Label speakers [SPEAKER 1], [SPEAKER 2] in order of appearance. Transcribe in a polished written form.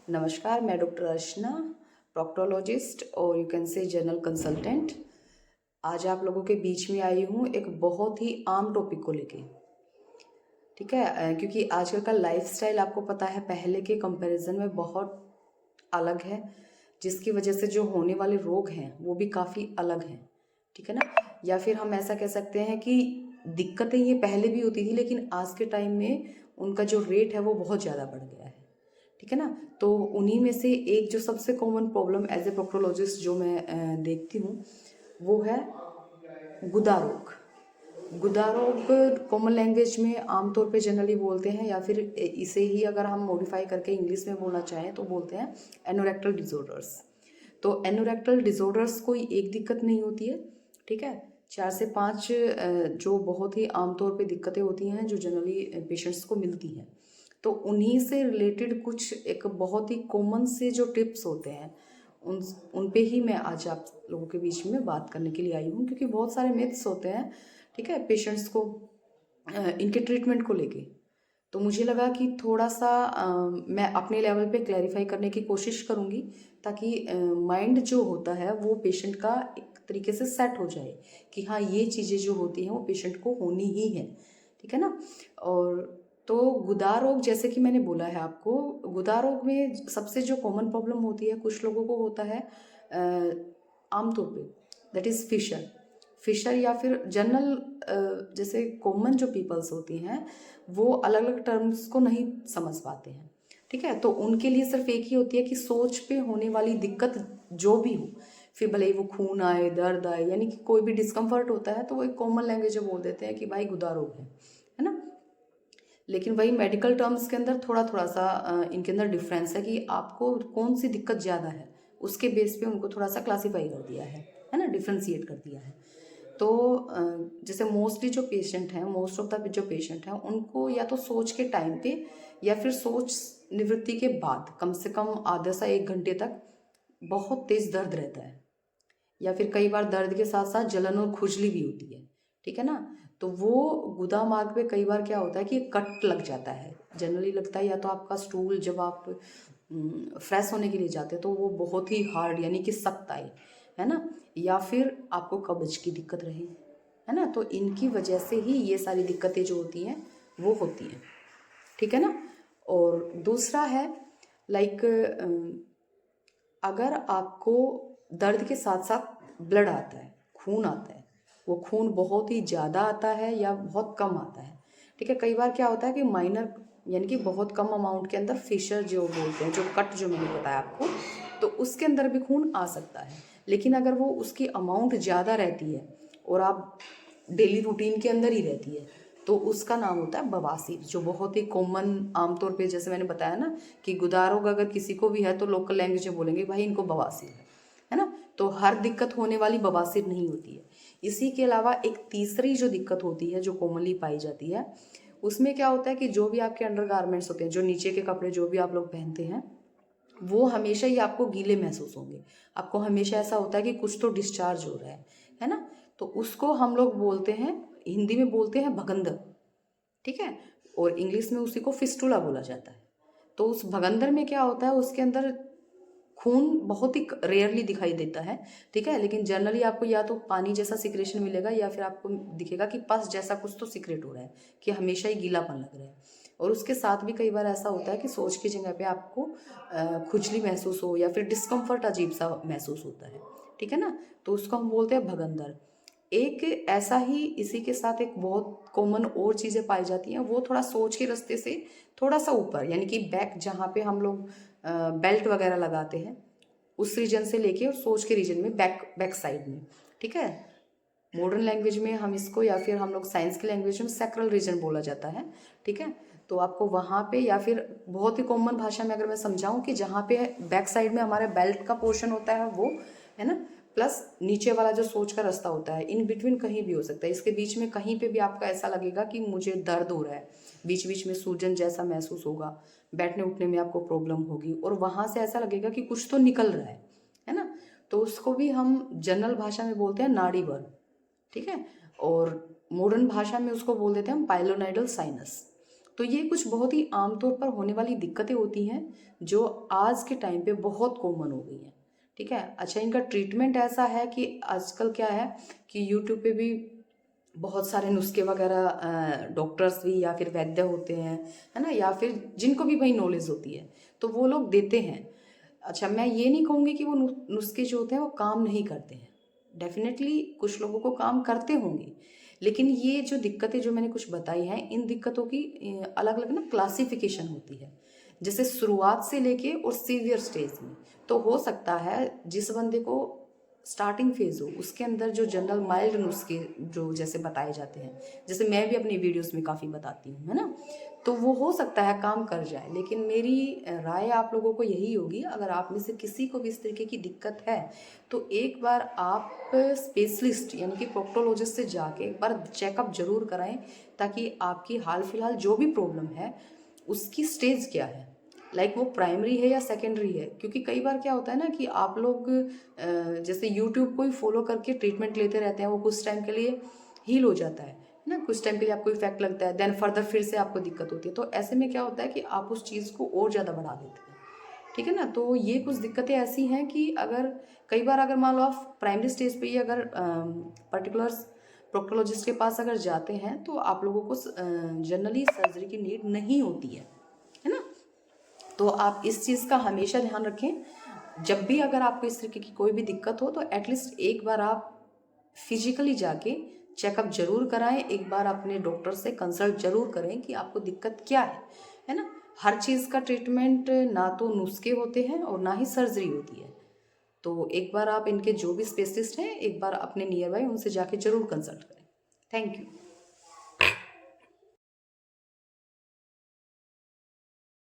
[SPEAKER 1] नमस्कार, मैं डॉक्टर अर्चना, प्रोक्टोलॉजिस्ट और you can say general consultant. आज आप लोगों के बीच में आई हूँ एक बहुत ही आम टॉपिक को लेके। ठीक है, क्योंकि आजकल का लाइफस्टाइल आपको पता है पहले के कंपैरिजन में बहुत अलग है, जिसकी वजह से जो होने वाले रोग हैं वो भी काफ़ी अलग हैं। ठीक है ना, या फिर हम ऐसा कह सकते हैं कि दिक्कतें ये पहले भी होती थी, लेकिन आज के टाइम में उनका जो रेट है वो बहुत ज़्यादा बढ़ गया है। ठीक है ना, तो उन्हीं में से एक जो सबसे common problem as a proctologist जो मैं देखती हूँ वो है गुदा रोग। गुदा रोग कॉमन लैंग्वेज में आमतौर पे जनरली बोलते हैं, या फिर इसे ही अगर हम मॉडिफाई करके इंग्लिश में बोलना चाहें तो बोलते हैं एनोरेक्टल डिसऑर्डर्स। तो एनोरेक्टल डिसऑर्डर्स कोई एक दिक्कत नहीं होती है। ठीक है, 4 से 5 जो बहुत ही आमतौर पे दिक्कतें होती हैं जो जनरली पेशेंट्स को मिलती हैं। तो उन्हीं से रिलेटेड कुछ एक बहुत ही कॉमन से जो टिप्स होते हैं उन उन पे ही मैं आज आप लोगों के बीच में बात करने के लिए आई हूँ, क्योंकि बहुत सारे मिथ्स होते हैं। ठीक है, पेशेंट्स को इनके ट्रीटमेंट को लेके। तो मुझे लगा कि थोड़ा सा मैं अपने लेवल पे क्लैरिफाई करने की कोशिश करूँगी, ताकि माइंड जो होता है वो पेशेंट का एक तरीके से सेट हो जाए कि हाँ, ये चीज़ें जो होती हैं वो पेशेंट को होनी ही है। ठीक है ना। और तो गुदा रोग, जैसे कि मैंने बोला है आपको, गुदा रोग में सबसे जो कॉमन प्रॉब्लम होती है कुछ लोगों को होता है आमतौर पे, दैट इज़ फिशर। फिशर या फिर जनरल जैसे कॉमन जो पीपल्स होती हैं वो अलग अलग टर्म्स को नहीं समझ पाते हैं। ठीक है, तो उनके लिए सिर्फ एक ही होती है कि सोच पे होने वाली दिक्कत जो भी हो, फिर भले ही वो खून आए, दर्द आए, यानी कि कोई भी डिस्कम्फर्ट होता है तो वो एक कॉमन लैंग्वेज में बोल देते हैं कि भाई गुदा रोग है ना। लेकिन वही मेडिकल टर्म्स के अंदर थोड़ा थोड़ा सा इनके अंदर डिफरेंस है कि आपको कौन सी दिक्कत ज़्यादा है, उसके बेस पे उनको थोड़ा सा क्लासीफाई कर दिया है ना, डिफ्रेंशिएट कर दिया है। तो जैसे मोस्टली जो पेशेंट हैं, मोस्ट ऑफ द जो पेशेंट हैं उनको या तो सोच के टाइम पे या फिर सोच निवृत्ति के बाद कम से कम आधे से 1 घंटे तक बहुत तेज़ दर्द रहता है, या फिर कई बार दर्द के साथ साथ जलन और खुजली भी होती है। ठीक है ना, तो वो गुदा मार्ग पे कई बार क्या होता है कि कट लग जाता है। जनरली लगता है या तो आपका स्टूल जब आप फ्रेश होने के लिए जाते हैं तो वो बहुत ही हार्ड यानी कि सख्त आए, है ना, या फिर आपको कब्ज की दिक्कत रहे, है ना। तो इनकी वजह से ही ये सारी दिक्कतें जो होती हैं वो होती हैं। ठीक है ना। और दूसरा है लाइक अगर आपको दर्द के साथ साथ ब्लड आता है, खून आता है, वो खून बहुत ही ज़्यादा आता है या बहुत कम आता है। ठीक है, कई बार क्या होता है कि माइनर यानी कि बहुत कम अमाउंट के अंदर फिशर जो बोलते हैं, जो कट जो मैंने बताया आपको, तो उसके अंदर भी खून आ सकता है। लेकिन अगर वो उसकी अमाउंट ज़्यादा रहती है और आप डेली रूटीन के अंदर ही रहती है तो उसका नाम होता है बवासीर, जो बहुत ही कॉमन आमतौर पे जैसे मैंने बताया ना कि गुदा रोग अगर किसी को भी है तो लोकल लैंग्वेज में बोलेंगे भाई इनको बवासीर है ना। तो हर दिक्कत होने वाली बवासीर नहीं होती है। इसी के अलावा एक तीसरी जो दिक्कत होती है जो कॉमनली पाई जाती है, उसमें क्या होता है कि जो भी आपके अंडर गारमेंट्स होते हैं, जो नीचे के कपड़े जो भी आप लोग पहनते हैं, वो हमेशा ही आपको गीले महसूस होंगे। आपको हमेशा ऐसा होता है कि कुछ तो डिस्चार्ज हो रहा है ना। तो उसको हम लोग बोलते हैं, हिंदी में बोलते हैं भगंदर। ठीक है, और इंग्लिश में उसी को फिस्टुला बोला जाता है। तो उस भगंदर में क्या होता है, उसके अंदर खून बहुत ही रेयरली दिखाई देता है। ठीक है, लेकिन जनरली आपको या तो पानी जैसा सिक्रेशन मिलेगा या फिर आपको दिखेगा कि पस जैसा कुछ तो सिक्रेट हो रहा है, कि हमेशा ही गीलापन लग रहा है। और उसके साथ भी कई बार ऐसा होता है कि सोच की जगह पे आपको खुजली महसूस हो या फिर डिस्कम्फर्ट अजीब सा महसूस होता है। ठीक है ना, तो उसको हम बोलते हैं भगंदर। एक ऐसा ही इसी के साथ एक बहुत कॉमन और चीज़ें पाई जाती हैं, वो थोड़ा सोच के रास्ते से थोड़ा सा ऊपर, यानी कि बैक जहाँ पे हम लोग बेल्ट वगैरह लगाते हैं उस रीजन से लेके और सोच के रीजन में बैक बैक साइड में। ठीक है, मॉडर्न लैंग्वेज में हम इसको या फिर हम लोग साइंस की लैंग्वेज में सैक्रल रीजन बोला जाता है। ठीक है, तो आपको वहाँ पे या फिर बहुत ही कॉमन भाषा में अगर मैं समझाऊं कि जहाँ पे बैक साइड में हमारे बेल्ट का पोर्शन होता है वो, है ना, प्लस नीचे वाला जो सोच का रास्ता होता है, इन बिटवीन कहीं भी हो सकता है, इसके बीच में कहीं पे भी आपका ऐसा लगेगा कि मुझे दर्द हो रहा है, बीच बीच में सूजन जैसा महसूस होगा, बैठने उठने में आपको प्रॉब्लम होगी और वहाँ से ऐसा लगेगा कि कुछ तो निकल रहा है ना। तो उसको भी हम जनरल भाषा में बोलते हैं नाड़ी बर्न। ठीक है, और मॉडर्न भाषा में उसको बोल देते हैं हम पाइलोनाइडल साइनस। तो ये कुछ बहुत ही आमतौर पर होने वाली दिक्कतें होती हैं जो आज के टाइम पे बहुत कॉमन हो गई हैं। ठीक है। अच्छा, इनका ट्रीटमेंट ऐसा है कि आजकल क्या है कि यूट्यूब पे भी बहुत सारे नुस्खे वगैरह डॉक्टर्स भी या फिर वैद्य होते हैं, है ना, या फिर जिनको भी भाई नॉलेज होती है तो वो लोग देते हैं। अच्छा, मैं ये नहीं कहूँगी कि वो नुस्खे जो होते हैं वो काम नहीं करते हैं। डेफिनेटली कुछ लोगों को काम करते होंगे, लेकिन ये जो दिक्कतें जो मैंने कुछ बताई हैं, इन दिक्कतों की अलग अलग ना क्लासिफिकेशन होती है, जैसे शुरुआत से लेके और सीवियर स्टेज में। तो हो सकता है जिस बंदे को स्टार्टिंग फेज हो उसके अंदर जो जनरल माइल्ड नुस्खे जो जैसे बताए जाते हैं, जैसे मैं भी अपनी वीडियोस में काफ़ी बताती हूँ, है ना, तो वो हो सकता है काम कर जाए। लेकिन मेरी राय आप लोगों को यही होगी, अगर आप में से किसी को भी इस तरीके की दिक्कत है तो एक बार आप स्पेशलिस्ट यानी कि प्रोक्टोलॉजिस्ट से जाके एक बार चेकअप जरूर कराएं, ताकि आपकी हाल फिलहाल जो भी प्रॉब्लम है उसकी स्टेज क्या है, लाइक वो प्राइमरी है या सेकेंडरी है। क्योंकि कई बार क्या होता है ना कि आप लोग जैसे यूट्यूब को ही फॉलो करके ट्रीटमेंट लेते रहते हैं, वो कुछ टाइम के लिए हील हो जाता है ना, कुछ टाइम के लिए आपको इफेक्ट लगता है, देन फर्दर फिर से आपको दिक्कत होती है। तो ऐसे में क्या होता है कि आप उस चीज़ को और ज़्यादा बढ़ा देते हैं। ठीक है ना। तो ये कुछ दिक्कतें ऐसी हैं कि अगर कई बार अगर मान लो आप प्राइमरी स्टेज पे ही अगर पर्टिकुलर प्रोक्टोलॉजिस्ट के पास अगर जाते हैं तो आप लोगों को जनरली सर्जरी की नीड नहीं होती है ना। तो आप इस चीज़ का हमेशा ध्यान रखें, जब भी अगर आपको इस तरीके की कोई भी दिक्कत हो तो एटलीस्ट एक बार आप फिजिकली जाके चेकअप जरूर कराएं, एक बार अपने डॉक्टर से कंसल्ट जरूर करें कि आपको दिक्कत क्या है ना। हर चीज़ का ट्रीटमेंट ना तो नुस्खे होते हैं और ना ही सर्जरी होती है। तो एक बार आप इनके जो भी स्पेशलिस्ट हैं एक बार अपने नियर बाय उनसे जाके जरूर कंसल्ट करें। Thank you.